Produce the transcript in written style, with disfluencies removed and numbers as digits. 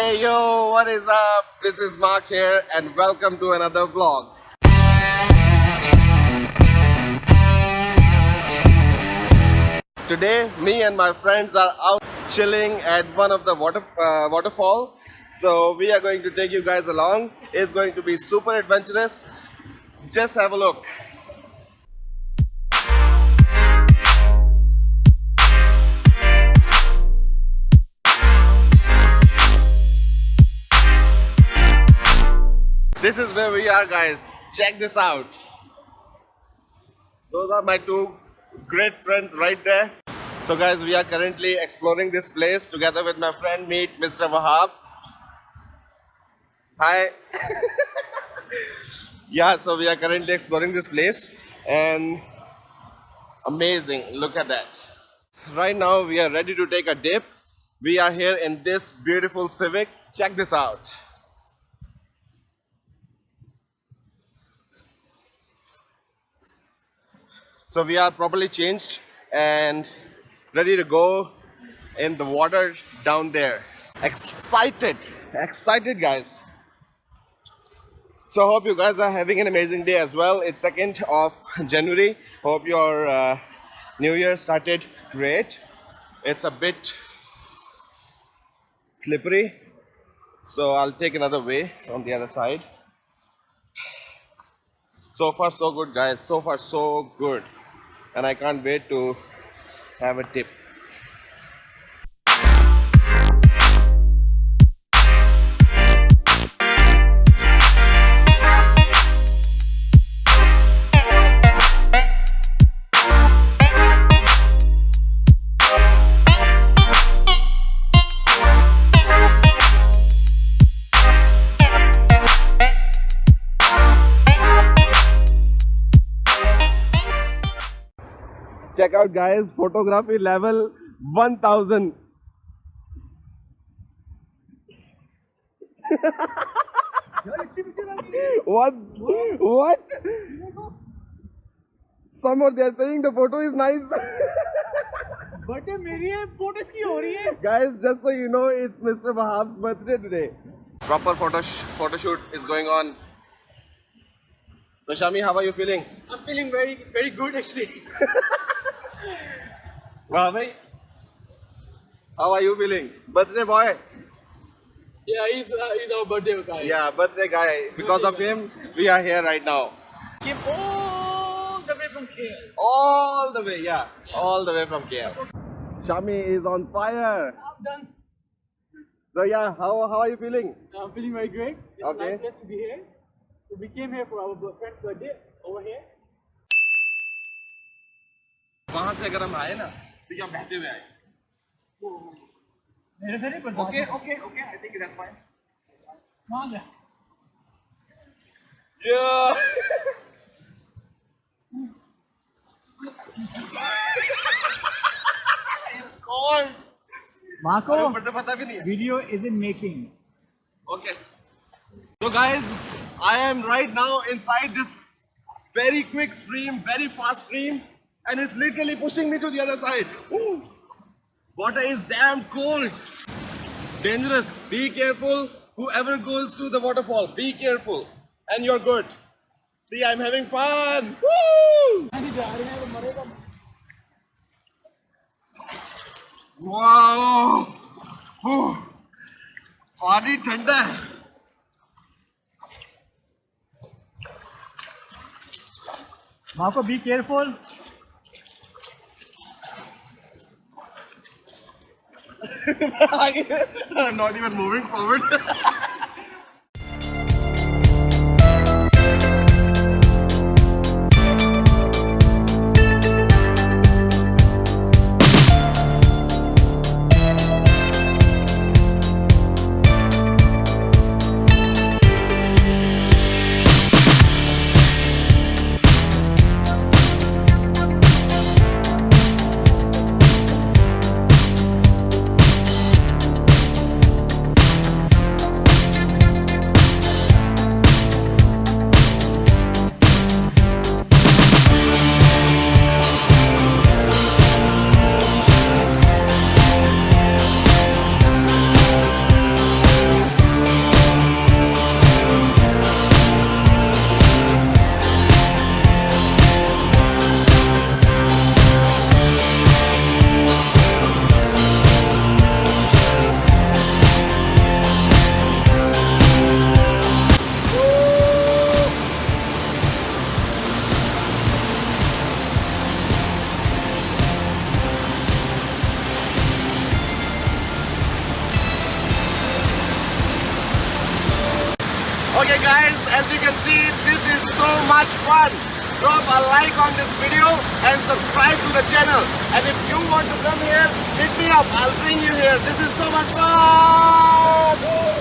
Hey yo, what is up? This is Mark here and welcome to another vlog. Today, me and my friends are out chilling at one of the waterfall. So we are going to take you guys along. It's going to be super adventurous. Just have a look. This is where we are, guys. Check this out. Those are my two great friends right there. So guys, we are currently exploring this place together with my friend. Meet Mr. Wahab. Hi. Yeah, so we are currently exploring this place and amazing, look at that. Right now we are ready to take a dip. We are here in this beautiful Civic. Check this out. So we are properly changed and ready to go in the water down there. Excited guys. So hope you guys are having an amazing day as well. It's 2nd of January. Hope your New Year started great. It's a bit slippery, so I'll take another way from the other side. So far so good, guys. So far so good. And I can't wait to have a dip. Check out, guys, photography level 1000. What? Somehow they are saying the photo is nice. But photos ki ho rahi hai? Guys, just so you know, it's Mr. Wahab's birthday today. Proper photo shoot is going on. So Shami, how are you feeling? I'm feeling very good actually. Wow, bhai. How are you feeling? Birthday boy? Yeah, he's our birthday guy. Yeah, birthday guy. Because of him, we are here right now. Came all the way from KL. All the way, yeah. All the way from KL. Shami is on fire. I'm done. So yeah, how are you feeling? I'm feeling very great. It's Okay. nice place to be here. So we came here for our friend's birthday over here. वहाँ से अगर हम आए ना तो यहाँ बहते हुए आए. मेरे से नहीं पता. Okay. I think that's fine. कहाँ गया? Yeah. It's cold. Marco, ऊपर से पता भी नहीं है. video is in making. Okay. So guys, I am right now inside this very quick stream, very fast stream, and it's literally pushing me to the other side. Ooh. Water is damn cold. Dangerous. Be careful. Whoever goes to the waterfall, be careful. And you're good. See, I'm having fun. Woo! Wow. Ooh. पानी ठंडा है. Marco, be careful. I'm not even moving forward. guys, as you can see, this is so much fun. Drop a like on this video and subscribe to the channel. And if you want to come here, hit me up. I'll bring you here. This is so much fun.